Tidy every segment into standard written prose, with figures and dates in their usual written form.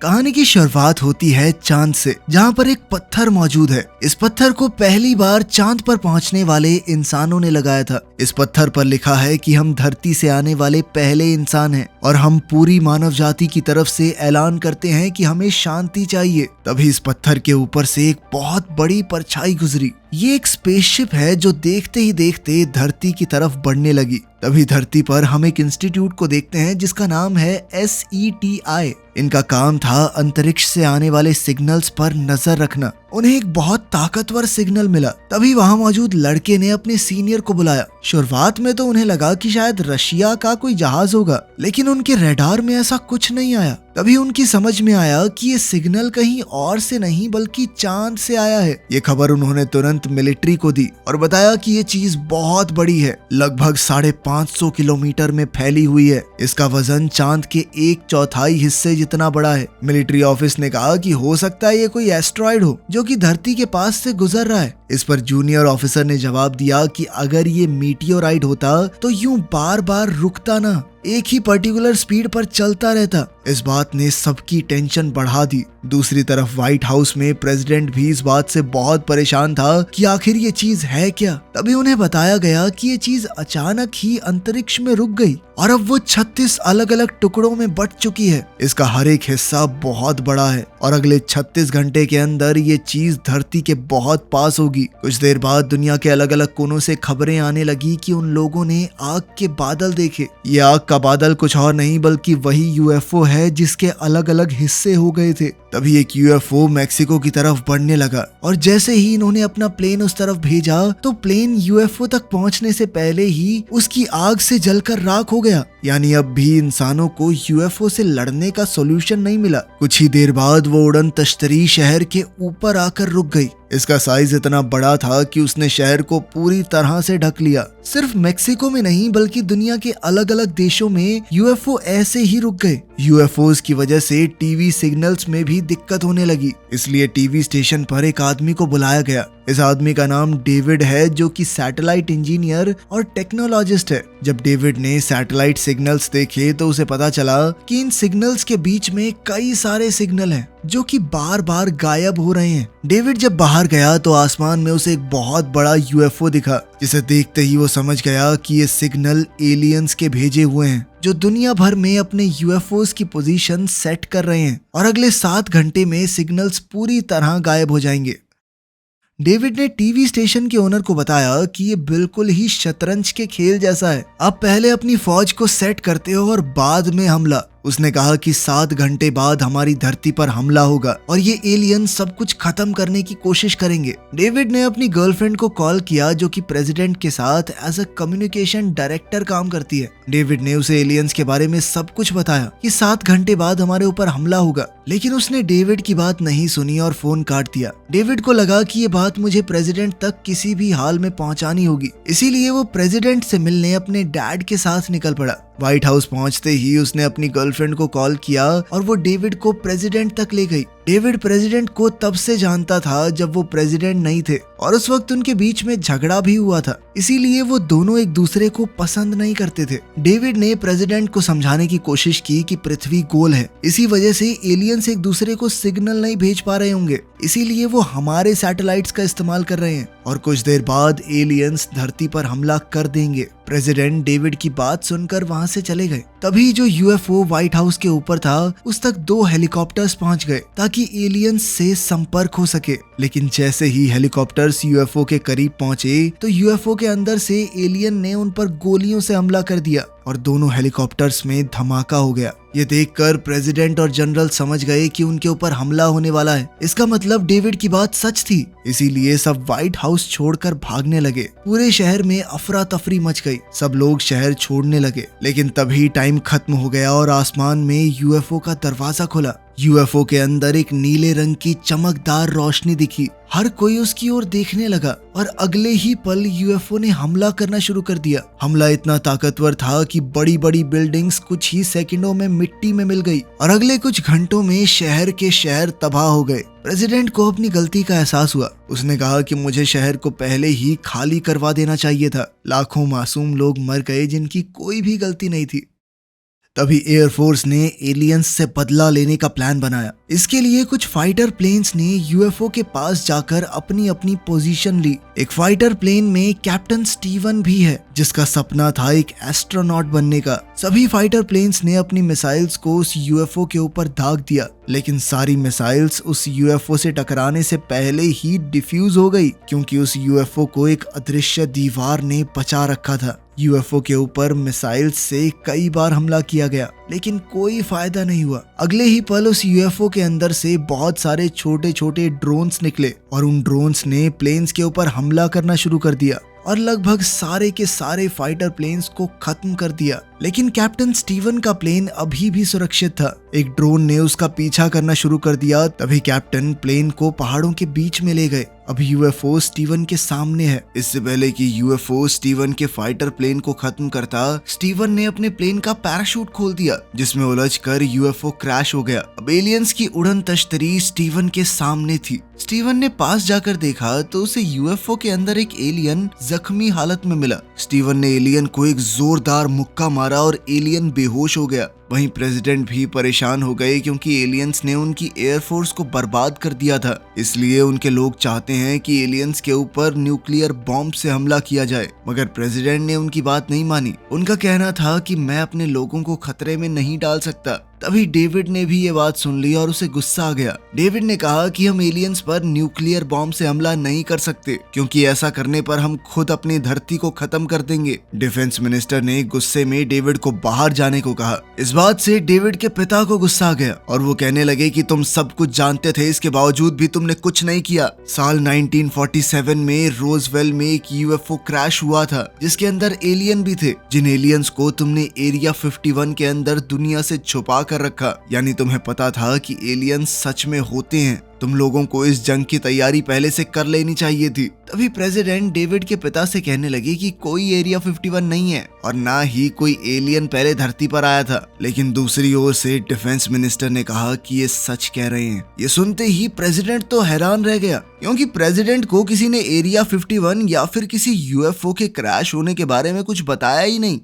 कहानी की शुरुआत होती है चांद से, जहाँ पर एक पत्थर मौजूद है। इस पत्थर को पहली बार चांद पर पहुँचने वाले इंसानों ने लगाया था। इस पत्थर पर लिखा है कि हम धरती से आने वाले पहले इंसान हैं और हम पूरी मानव जाति की तरफ से ऐलान करते हैं कि हमें शांति चाहिए। तभी इस पत्थर के ऊपर से एक बहुत बड़ी परछाई गुजरी। ये एक स्पेसशिप है जो देखते ही देखते धरती की तरफ बढ़ने लगी। तभी धरती पर हम एक इंस्टीट्यूट को देखते हैं जिसका नाम है SETI। इनका काम था अंतरिक्ष से आने वाले सिग्नल्स पर नजर रखना। उन्हें एक बहुत ताकतवर सिग्नल मिला। तभी वहां मौजूद लड़के ने अपने सीनियर को बुलाया। शुरुआत में तो उन्हें लगा कि शायद रशिया का कोई जहाज होगा, लेकिन उनके रडार में ऐसा कुछ नहीं आया। तभी उनकी समझ में आया कि ये सिग्नल कहीं और से नहीं बल्कि चांद से आया है। ये खबर उन्होंने तुरंत मिलिट्री को दी और बताया कि ये चीज बहुत बड़ी है, लगभग 550 किलोमीटर में फैली हुई है। इसका वजन चांद के 1/4 हिस्से जितना बड़ा है। मिलिट्री ऑफिस ने कहा कि हो सकता है ये कोई एस्ट्रॉयड हो जो कि धरती के पास से गुजर रहा है। इस पर जूनियर ऑफिसर ने जवाब दिया कि अगर ये मीटियोराइड होता तो यूं बार बार रुकता ना, एक ही पर्टिकुलर स्पीड पर चलता रहता। इस बात ने सबकी टेंशन बढ़ा दी। दूसरी तरफ व्हाइट हाउस में प्रेसिडेंट भी इस बात से बहुत परेशान था कि आखिर ये चीज है क्या। तभी उन्हें बताया गया कि ये चीज अचानक ही अंतरिक्ष में रुक गई और अब वो 36 अलग अलग टुकड़ों में बट चुकी है। इसका हर एक हिस्सा बहुत बड़ा है और अगले 36 घंटे के अंदर ये चीज धरती के बहुत पास होगी। कुछ देर बाद दुनिया के अलग अलग कोनों से खबरें आने लगी कि उन लोगों ने आग के बादल देखे। ये आग का बादल कुछ और नहीं बल्कि वही UFO है जिसके अलग अलग हिस्से हो गए थे। तभी एक UFO मैक्सिको की तरफ बढ़ने लगा और जैसे ही इन्होंने अपना प्लेन उस तरफ भेजा तो प्लेन UFO तक पहुंचने से पहले ही उसकी आग से जलकर राख हो गया। यानी अब भी इंसानों को UFO से लड़ने का सॉल्यूशन नहीं मिला। कुछ ही देर बाद वो उड़न तश्तरी शहर के ऊपर आकर रुक गई। इसका साइज इतना बड़ा था कि उसने शहर को पूरी तरह से ढक लिया। सिर्फ मेक्सिको में नहीं बल्कि दुनिया के अलग अलग देशों में UFO ऐसे ही रुक गए। UFOs की वजह से टीवी सिग्नल्स में भी दिक्कत होने लगी, इसलिए टीवी स्टेशन पर एक आदमी को बुलाया गया। इस आदमी का नाम डेविड है जो कि सैटेलाइट इंजीनियर और टेक्नोलॉजिस्ट है। जब डेविड ने सैटेलाइट सिग्नल्स देखे तो उसे पता चला कि इन सिग्नल्स के बीच में कई सारे सिग्नल हैं जो कि बार बार गायब हो रहे हैं। डेविड जब बाहर गया तो आसमान में उसे एक बहुत बड़ा UFO दिखा, जिसे देखते ही वो समझ गया कि ये सिग्नल एलियंस के भेजे हुए हैं जो दुनिया भर में अपने UFOs की पोजीशन सेट कर रहे हैं और अगले 7 घंटे में सिग्नल्स पूरी तरह गायब हो जाएंगे। डेविड ने टीवी स्टेशन के ओनर को बताया कि ये बिल्कुल ही शतरंज के खेल जैसा है। आप पहले अपनी फौज को सेट करते हो और बाद में हमला। उसने कहा कि 7 घंटे बाद हमारी धरती पर हमला होगा और ये एलियन सब कुछ खत्म करने की कोशिश करेंगे। डेविड ने अपनी गर्लफ्रेंड को कॉल किया जो कि प्रेसिडेंट के साथ एज अ कम्युनिकेशन डायरेक्टर काम करती है। डेविड ने उसे एलियंस के बारे में सब कुछ बताया कि 7 घंटे बाद हमारे ऊपर हमला होगा, लेकिन उसने डेविड की बात नहीं सुनी और फोन काट दिया। डेविड को लगा कि ये बात मुझे प्रेसिडेंट तक किसी भी हाल में पहुंचानी होगी, इसीलिए वो प्रेसिडेंट से मिलने अपने डैड के साथ निकल पड़ा। व्हाइट हाउस पहुंचते ही उसने अपनी गर्लफ्रेंड को कॉल किया और वो डेविड को प्रेसिडेंट तक ले गई। डेविड प्रेसिडेंट को तब से जानता था जब वो प्रेसिडेंट नहीं थे और उस वक्त उनके बीच में झगड़ा भी हुआ था, इसीलिए वो दोनों एक दूसरे को पसंद नहीं करते थे। डेविड ने प्रेसिडेंट को समझाने की कोशिश की कि पृथ्वी गोल है, इसी वजह से एलियंस एक दूसरे को सिग्नल नहीं भेज पा रहे होंगे, इसीलिए वो हमारे सैटेलाइट्स का इस्तेमाल कर रहे हैं और कुछ देर बाद एलियंस धरती पर हमला कर देंगे। प्रेसिडेंट डेविड की बात सुनकर वहां से चले गए। तभी जो UFO व्हाइट हाउस के ऊपर था उस तक 2 हेलीकॉप्टर्स पहुंच गए ताकि एलियंस से संपर्क हो सके, लेकिन जैसे ही हेलीकॉप्टर्स UFO के करीब पहुंचे तो UFO के अंदर से एलियन ने उन पर गोलियों से हमला कर दिया और दोनों हेलीकॉप्टर्स में धमाका हो गया। ये देखकर प्रेसिडेंट और जनरल समझ गए कि उनके ऊपर हमला होने वाला है। इसका मतलब डेविड की बात सच थी, इसीलिए सब व्हाइट हाउस छोड़कर भागने लगे। पूरे शहर में अफरा तफरी मच गई, सब लोग शहर छोड़ने लगे। लेकिन तभी टाइम खत्म हो गया और आसमान में UFO का दरवाजा खुला। UFO के अंदर एक नीले रंग की चमकदार रोशनी दिखी। हर कोई उसकी ओर देखने लगा और अगले ही पल UFO ने हमला करना शुरू कर दिया। हमला इतना ताकतवर था कि बड़ी बड़ी बिल्डिंग्स कुछ ही सेकंडों में मिट्टी में मिल गई और अगले कुछ घंटों में शहर के शहर तबाह हो गए। प्रेसिडेंट को अपनी गलती का एहसास हुआ। उसने कहा कि मुझे शहर को पहले ही खाली करवा देना चाहिए था। लाखों मासूम लोग मर गए जिनकी कोई भी गलती नहीं थी। तभी एयरफोर्स ने एलियंस से बदला लेने का प्लान बनाया। इसके लिए कुछ फाइटर प्लेन्स ने यूएफओ के पास जाकर अपनी अपनी पोजीशन ली। एक फाइटर प्लेन में कैप्टन स्टीवन भी है, जिसका सपना था एक एस्ट्रोनॉट बनने का। सभी फाइटर प्लेन्स ने अपनी मिसाइल्स को उस यूएफओ के ऊपर दाग दिया, लेकिन सारी मिसाइल्स उस यूएफओ से टकराने से पहले ही डिफ्यूज हो गई, क्योंकि उस यूएफओ को एक अदृश्य दीवार ने बचा रखा था। यूएफओ के ऊपर मिसाइल से कई बार हमला किया गया, लेकिन कोई फायदा नहीं हुआ। अगले ही पल उस यूएफओ के अंदर से बहुत सारे छोटे छोटे ड्रोन्स निकले और उन ड्रोन्स ने प्लेन्स के ऊपर हमला करना शुरू कर दिया और लगभग सारे के सारे फाइटर प्लेन्स को खत्म कर दिया। लेकिन कैप्टन स्टीवन का प्लेन अभी भी सुरक्षित था। एक ड्रोन ने उसका पीछा करना शुरू कर दिया। तभी कैप्टन प्लेन को पहाड़ों के बीच में ले गए। अब यूएफओ स्टीवन के सामने है। इससे पहले कि यूएफओ स्टीवन के फाइटर प्लेन को खत्म करता, स्टीवन ने अपने प्लेन का पैराशूट खोल दिया, जिसमें उलझकर यूएफओ क्रैश हो गया। अब एलियंस की उड़न तश्तरी स्टीवन के सामने थी। स्टीवन ने पास जाकर देखा तो उसे यूएफओ के अंदर एक एलियन जख्मी हालत में मिला। स्टीवन ने एलियन को एक जोरदार मुक्का मारा और एलियन बेहोश हो गया। वहीं प्रेसिडेंट भी परेशान हो गए, क्योंकि एलियंस ने उनकी एयरफोर्स को बर्बाद कर दिया था। इसलिए उनके लोग चाहते हैं कि एलियंस के ऊपर न्यूक्लियर बॉम्ब से हमला किया जाए, मगर प्रेसिडेंट ने उनकी बात नहीं मानी। उनका कहना था कि मैं अपने लोगों को खतरे में नहीं डाल सकता। तभी डेविड ने भी ये बात सुन ली और उसे गुस्सा आ गया। डेविड ने कहा कि हम एलियंस पर न्यूक्लियर बॉम्ब से हमला नहीं कर सकते, क्योंकि ऐसा करने पर हम खुद अपनी धरती को खत्म कर देंगे। डिफेंस मिनिस्टर ने गुस्से में डेविड को बाहर जाने को कहा। इस बात से डेविड के पिता को गुस्सा आ गया और वो कहने लगे कि तुम सब कुछ जानते थे, इसके बावजूद भी तुमने कुछ नहीं किया। साल 1947 में रोजवेल में एक यूएफओ क्रैश हुआ था, जिसके अंदर एलियन भी थे, जिन एलियंस को तुमने एरिया 51 के अंदर दुनिया से छुपा कर रखा। यानी तुम्हें पता था कि एलियंस सच में होते हैं। तुम लोगों को इस जंग की तैयारी पहले से कर लेनी चाहिए थी। तभी प्रेसिडेंट डेविड के पिता से कहने लगे कि कोई एरिया 51 नहीं है और ना ही कोई एलियन पहले धरती पर आया था। लेकिन दूसरी ओर से डिफेंस मिनिस्टर ने कहा कि ये सच कह रहे हैं। ये सुनते ही प्रेसिडेंट तो हैरान रह गया, क्योंकि प्रेसिडेंट को किसी ने एरिया 51 या फिर किसी यूएफओ के क्रैश होने के बारे में कुछ बताया ही नहीं।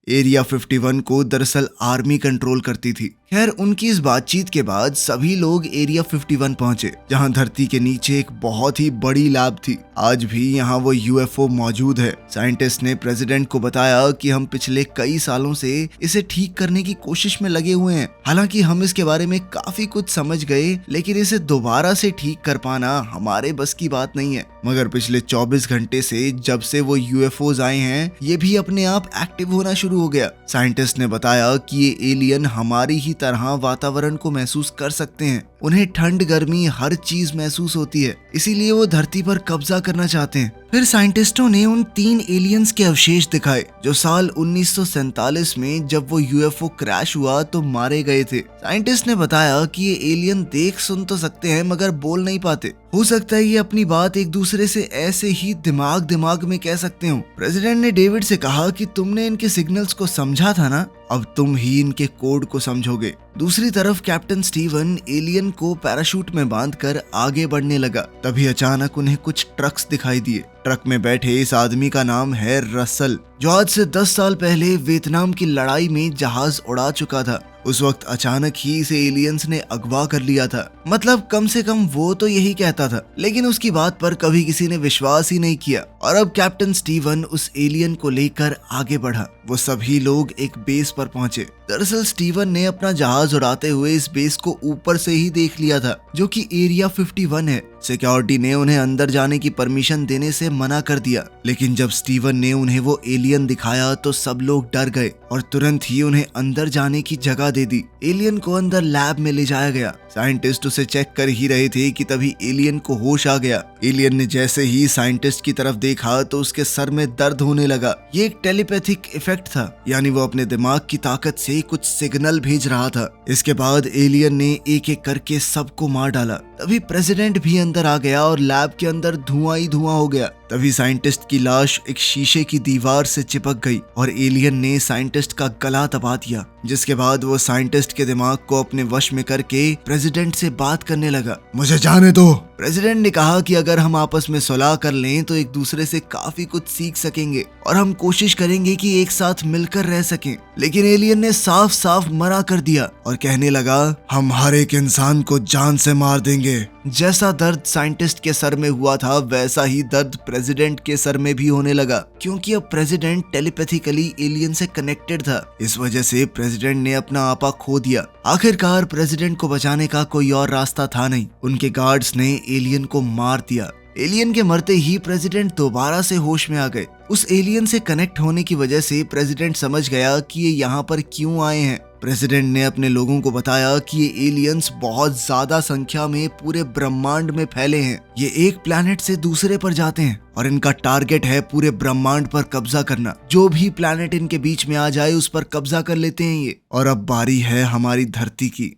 एरिया 51 को दरअसल आर्मी कंट्रोल करती थी। खैर, उनकी इस बातचीत के बाद सभी लोग एरिया 51 पहुंचे, जहां धरती के नीचे एक बहुत ही बड़ी लैब थी। आज भी यहां वो यूएफओ मौजूद है। साइंटिस्ट ने प्रेसिडेंट को बताया कि हम पिछले कई सालों से इसे ठीक करने की कोशिश में लगे हुए हैं। हालांकि हम इसके बारे में काफी कुछ समझ गए, लेकिन इसे दोबारा से ठीक कर पाना हमारे बस की बात नहीं है। मगर पिछले 24 घंटे से जब से वो यूएफओज आए हैं, ये भी अपने आप एक्टिव होना शुरू हो गया। साइंटिस्ट ने बताया कि ये एलियन हमारी ही तरह वातावरण को महसूस कर सकते हैं। उन्हें ठंड, गर्मी, हर चीज महसूस होती है, इसीलिए वो धरती पर कब्जा करना चाहते हैं। फिर साइंटिस्टों ने उन 3 एलियंस के अवशेष दिखाए, जो साल 1947 में जब वो यूएफओ क्रैश हुआ तो मारे गए थे। साइंटिस्ट ने बताया कि ये एलियन देख सुन तो सकते हैं, मगर बोल नहीं पाते। हो सकता है ये अपनी बात एक दूसरे से ऐसे ही दिमाग में कह सकते हो। प्रेसिडेंट ने डेविड से कहा कि तुमने इनके सिग्नल्स को समझा था ना, अब तुम ही इनके कोड को समझोगे। दूसरी तरफ कैप्टन स्टीवन एलियन को पैराशूट में बांधकर आगे बढ़ने लगा। तभी अचानक उन्हें कुछ ट्रक्स दिखाई दिए। ट्रक में बैठे इस आदमी का नाम है रसल, जो आज से 10 साल पहले वियतनाम की लड़ाई में जहाज उड़ा चुका था। उस वक्त अचानक ही इसे एलियंस ने अगवा कर लिया था। मतलब कम से कम वो तो यही कहता था, लेकिन उसकी बात पर कभी किसी ने विश्वास ही नहीं किया। और अब कैप्टन स्टीवन उस एलियन को लेकर आगे बढ़ा। वो सभी लोग एक बेस पर पहुंचे। दरअसल स्टीवन ने अपना जहाज उड़ाते हुए इस बेस को ऊपर से ही देख लिया था, जो कि एरिया 51 है। सिक्योरिटी ने उन्हें अंदर जाने की परमिशन देने से मना कर दिया, लेकिन जब स्टीवन ने उन्हें वो एलियन दिखाया तो सब लोग डर गए और तुरंत ही उन्हें अंदर जाने की जगह दे दी। एलियन को अंदर लैब में ले जाया गया। साइंटिस्ट उसे चेक कर ही रहे थे कि तभी एलियन को होश आ गया। एलियन ने जैसे ही साइंटिस्ट की तरफ देखा तो उसके सर में दर्द होने लगा। ये एक टेलीपैथिक इफेक्ट था, यानी वो अपने दिमाग की ताकत से कुछ सिग्नल भेज रहा था। इसके बाद एलियन ने एक एक करके सबको मार डाला। तभी प्रेसिडेंट भी अंदर आ गया और लैब के अंदर धुआं ही धुआं हो गया। तभी साइंटिस्ट की लाश एक शीशे की दीवार से चिपक गई और एलियन ने साइंटिस्ट का गला दबा दिया, जिसके बाद वो साइंटिस्ट के दिमाग को अपने वश में करके प्रेसिडेंट से बात करने लगा। मुझे जाने दो। प्रेसिडेंट ने कहा कि अगर हम आपस में सुलह कर लें तो एक दूसरे से काफी कुछ सीख सकेंगे और हम कोशिश करेंगे कि एक साथ मिलकर रह सकें। लेकिन एलियन ने साफ साफ मना कर दिया और कहने लगा, हम हर एक इंसान को जान से मार देंगे। जैसा दर्द साइंटिस्ट के सर में हुआ था वैसा ही दर्द प्रेसिडेंट के सर में भी होने लगा, क्योंकि अब प्रेसिडेंट टेलीपैथिकली एलियन से कनेक्टेड था। इस वजह से प्रेसिडेंट ने अपना आपा खो दिया। आखिरकार प्रेसिडेंट को बचाने का कोई और रास्ता था नहीं। उनके गार्ड्स ने एलियन को मार दिया। एलियन के मरते ही प्रेसिडेंट दोबारा से होश में आ गए। उस एलियन से कनेक्ट होने की वजह से प्रेसिडेंट समझ गया कि ये यहाँ पर क्यों आए हैं। प्रेसिडेंट ने अपने लोगों को बताया कि ये एलियंस बहुत ज्यादा संख्या में पूरे ब्रह्मांड में फैले हैं। ये एक प्लैनेट से दूसरे पर जाते हैं और इनका टारगेट है पूरे ब्रह्मांड पर कब्जा करना। जो भी प्लैनेट इनके बीच में आ जाए उस पर कब्जा कर लेते हैं ये। और अब बारी है हमारी धरती की।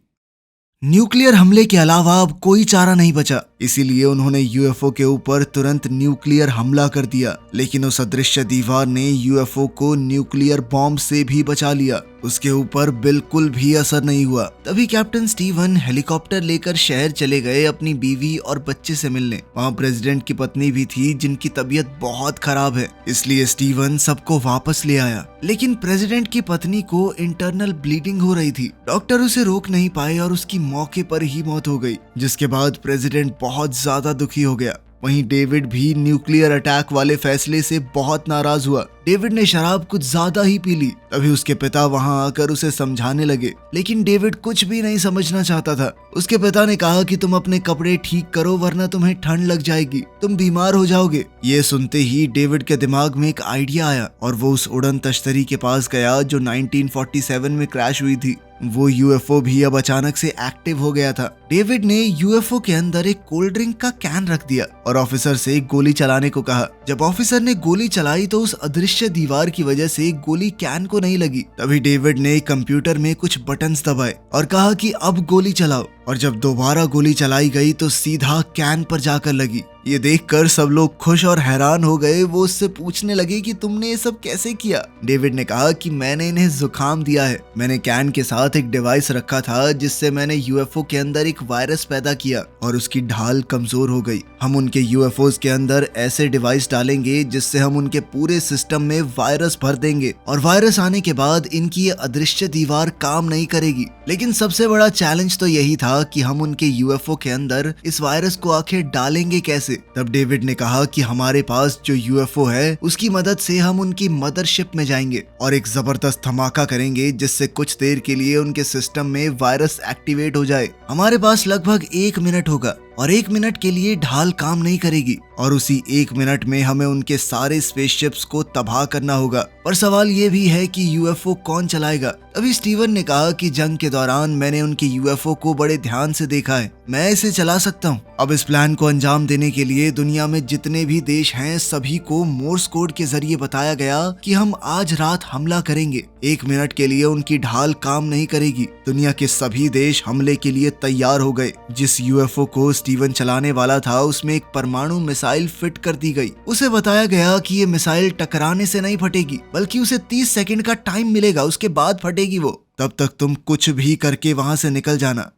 न्यूक्लियर हमले के अलावा अब कोई चारा नहीं बचा, इसीलिए उन्होंने यूएफओ के ऊपर तुरंत न्यूक्लियर हमला कर दिया। लेकिन उस अदृश्य दीवार ने यूएफओ को न्यूक्लियर बॉम्ब से भी बचा लिया। उसके ऊपर बिल्कुल भी असर नहीं हुआ। तभी कैप्टन स्टीवन हेलीकॉप्टर लेकर शहर चले गए अपनी बीवी और बच्चे से मिलने। वहाँ प्रेसिडेंट की पत्नी भी थी जिनकी तबीयत बहुत खराब है, इसलिए स्टीवन सबको वापस ले आया। लेकिन प्रेसिडेंट की पत्नी को इंटरनल ब्लीडिंग हो रही थी। डॉक्टर उसे रोक नहीं पाए और उसकी मौके पर ही मौत हो गई, जिसके बाद प्रेसिडेंट बहुत ज्यादा दुखी हो गया। वहीं डेविड भी न्यूक्लियर अटैक वाले फैसले से बहुत नाराज हुआ। डेविड ने शराब कुछ ज्यादा ही पी ली। तभी उसके पिता वहां आकर उसे समझाने लगे, लेकिन डेविड कुछ भी नहीं समझना चाहता था। उसके पिता ने कहा कि तुम अपने कपड़े ठीक करो वरना तुम्हें ठंड लग जाएगी, तुम बीमार हो जाओगे। ये सुनते ही डेविड के दिमाग में एक आइडिया आया और वो उस उड़न तश्तरी के पास गया जो 1947 में क्रैश हुई थी। वो यूएफओ भी अब अचानक से एक्टिव हो गया था। डेविड ने यूएफओ के अंदर एक कोल्ड ड्रिंक का कैन रख दिया और ऑफिसर से गोली चलाने को कहा। जब ऑफिसर ने गोली चलाई तो उस अदृश्य दीवार की वजह से गोली कैन को नहीं लगी। तभी डेविड ने कंप्यूटर में कुछ बटन्स दबाए और कहा कि अब गोली चलाओ, और जब दोबारा गोली चलाई गई तो सीधा कैन पर जाकर लगी। ये देखकर सब लोग खुश और हैरान हो गए। वो उससे पूछने लगे कि तुमने ये सब कैसे किया। डेविड ने कहा कि मैंने इन्हें जुकाम दिया है। मैंने कैन के साथ एक डिवाइस रखा था जिससे मैंने यूएफओ के अंदर एक वायरस पैदा किया और उसकी ढाल कमजोर हो गई। हम उनके यूएफओज के अंदर ऐसे डिवाइस डालेंगे जिससे हम उनके पूरे सिस्टम में वायरस भर देंगे और वायरस आने के बाद इनकी ये अदृश्य दीवार काम नहीं करेगी। लेकिन सबसे बड़ा चैलेंज तो यही था कि हम उनके यूएफओ के अंदर इस वायरस को आखिर डालेंगे कैसे। तब डेविड ने कहा कि हमारे पास जो यूएफओ है उसकी मदद से हम उनकी मदरशिप में जाएंगे और एक जबरदस्त धमाका करेंगे जिससे कुछ देर के लिए उनके सिस्टम में वायरस एक्टिवेट हो जाए। हमारे पास लगभग 1 मिनट होगा और 1 मिनट के लिए ढाल काम नहीं करेगी और उसी 1 मिनट में हमें उनके सारे स्पेसशिप्स को तबाह करना होगा। पर सवाल ये भी है कि यूएफओ कौन चलाएगा। अभी स्टीवन ने कहा कि जंग के दौरान मैंने उनके यूएफओ को बड़े ध्यान से देखा है, मैं इसे चला सकता हूँ। अब इस प्लान को अंजाम देने के लिए दुनिया में जितने भी देश हैं सभी को मोर्स कोड के जरिए बताया गया कि हम आज रात हमला करेंगे। 1 मिनट के लिए उनकी ढाल काम नहीं करेगी। दुनिया के सभी देश हमले के लिए तैयार हो गए। जिस यूएफओ को स्टीवन चलाने वाला था उसमें एक परमाणु मिसाइल फिट कर दी गई। उसे बताया गया कि ये मिसाइल टकराने से नहीं फटेगी बल्कि उसे 30 सेकंड का टाइम मिलेगा, उसके बाद फटेगी वो। तब तक तुम कुछ भी करके वहां से निकल जाना।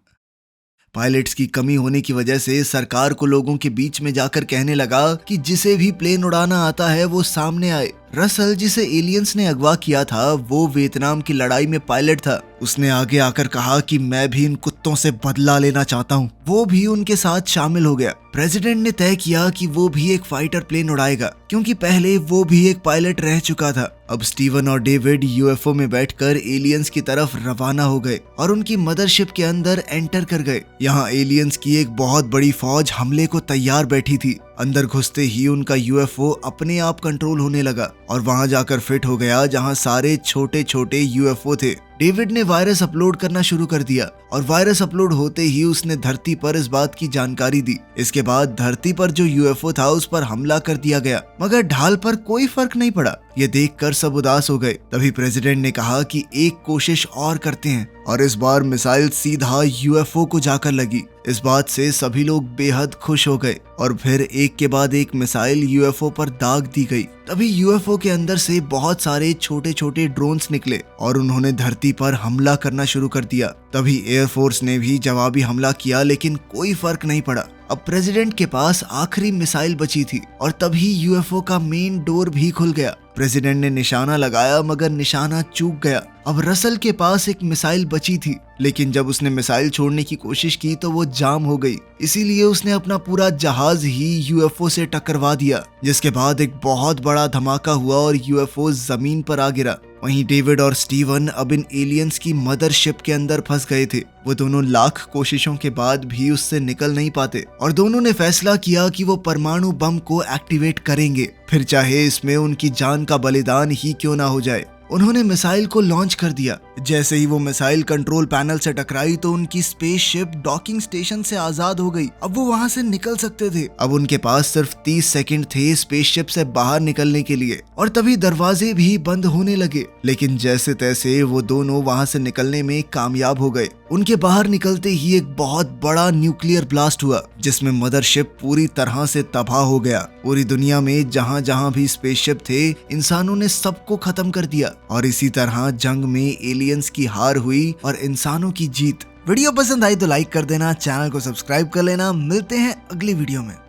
पायलट्स की कमी होने की वजह से सरकार को लोगों के बीच में जाकर कहने लगा कि जिसे भी प्लेन उड़ाना आता है वो सामने आए। रसल, जिसे एलियंस ने अगवा किया था, वो वियतनाम की लड़ाई में पायलट था। उसने आगे आकर कहा कि मैं भी इन कुत्तों से बदला लेना चाहता हूँ। वो भी उनके साथ शामिल हो गया। प्रेसिडेंट ने तय किया कि वो भी एक फाइटर प्लेन उड़ाएगा क्योंकि पहले वो भी एक पायलट रह चुका था। अब स्टीवन और डेविड यूएफओ में बैठकर एलियंस की तरफ रवाना हो गए और उनकी मदरशिप के अंदर एंटर कर गए। यहाँ एलियंस की एक बहुत बड़ी फौज हमले को तैयार बैठी थी। अंदर घुसते ही उनका यूएफओ अपने आप कंट्रोल होने लगा और वहां जाकर फिट हो गया जहां सारे छोटे छोटे यूएफओ थे। डेविड ने वायरस अपलोड करना शुरू कर दिया और वायरस अपलोड होते ही उसने धरती पर इस बात की जानकारी दी। इसके बाद धरती पर जो यूएफओ था उस पर हमला कर दिया गया, मगर ढाल पर कोई फर्क नहीं पड़ा। ये देखकर सब उदास हो गए। तभी प्रेसिडेंट ने कहा कि एक कोशिश और करते हैं, और इस बार मिसाइल सीधा यूएफओ को जाकर लगी। इस बात से सभी लोग बेहद खुश हो गए और फिर एक के बाद एक मिसाइल यूएफओ पर दाग दी गई। तभी यूएफओ के अंदर से बहुत सारे छोटे छोटे ड्रोन्स निकले और उन्होंने धरती पर हमला करना शुरू कर दिया। तभी एयरफोर्स ने भी जवाबी हमला किया, लेकिन कोई फर्क नहीं पड़ा। अब प्रेसिडेंट के पास आखिरी मिसाइल बची थी और तभी यूएफओ का मेन डोर भी खुल गया। प्रेसिडेंट ने निशाना लगाया, मगर निशाना चूक गया। अब रसल के पास एक मिसाइल बची थी, लेकिन जब उसने मिसाइल छोड़ने की कोशिश की तो वो जाम हो गई। इसीलिए उसने अपना पूरा जहाज ही यूएफओ से टकरवा दिया, जिसके बाद एक बहुत बड़ा धमाका हुआ और यूएफओ जमीन पर आ गिरा। वहीं डेविड और स्टीवन अब इन एलियंस की मदरशिप के अंदर फंस गए थे। वो दोनों लाख कोशिशों के बाद भी उससे निकल नहीं पाते और दोनों ने फैसला किया कि वो परमाणु बम को एक्टिवेट करेंगे, फिर चाहे इसमें उनकी जान का बलिदान ही क्यों ना हो जाए। उन्होंने मिसाइल को लॉन्च कर दिया। जैसे ही वो मिसाइल कंट्रोल पैनल से टकराई तो उनकी स्पेसशिप डॉकिंग स्टेशन से आजाद हो गई। अब वो वहां से निकल सकते थे। अब उनके पास सिर्फ 30 सेकंड थे स्पेसशिप से बाहर निकलने के लिए, और तभी दरवाजे भी बंद होने लगे। लेकिन जैसे तैसे वो दोनों वहां से निकलने में कामयाब हो गए। उनके बाहर निकलते ही एक बहुत बड़ा न्यूक्लियर ब्लास्ट हुआ, जिसमें मदरशिप पूरी तरह से तबाह हो गया। पूरी दुनिया में जहां जहां भी स्पेसशिप थे, इंसानों ने सबको खत्म कर दिया और इसी तरह जंग में एलियंस की हार हुई और इंसानों की जीत। वीडियो पसंद आई तो लाइक कर देना, चैनल को सब्सक्राइब कर लेना। मिलते हैं अगली वीडियो में।